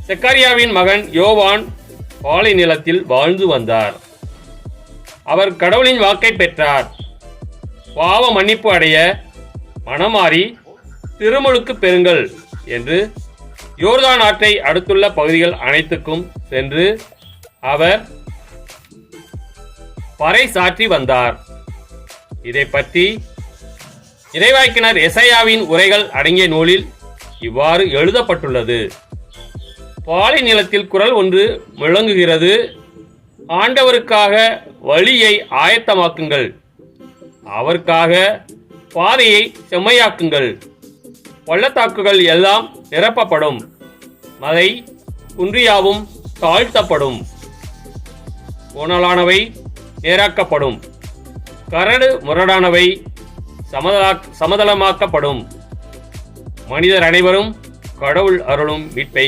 செக்கரியாவின் மகன் யோவான் பாலை நிலத்தில் வாழ்ந்து வந்தார். அவர் கடவுளின் வாக்கை பெற்றார். பாவ மன்னிப்பு அடைய மனமாறி திருமுழுக்கு பெறுங்கள் என்று யோர்தான் ஆற்றை அடுத்துள்ள பகுதிகள் அனைத்துக்கும் சென்று அவர் பறை சாற்றி வந்தார். இதை பற்றி இறைவாக்கினர் எசாயாவின் உரைகள் அடங்கிய நூலில் இவ்வாறு எழுதப்பட்டுள்ளது. பாலை நிலத்தில் குரல் ஒன்று முழங்குகிறது. ஆண்டவருக்காக வழியை ஆயத்தமாக்குங்கள், அவருக்காக பாதையை செம்மையாக்குங்கள். பள்ளத்தாக்குகள் எல்லாம் நிரப்பப்படும், மலை குன்றியாவும் தாழ்த்தப்படும், கோணலானவை நேராக்கப்படும், கரடு முரடானவை சமதளமாக்கப்படும். மனிதர் அனைவரும் கடவுள் அருளும் மீட்பை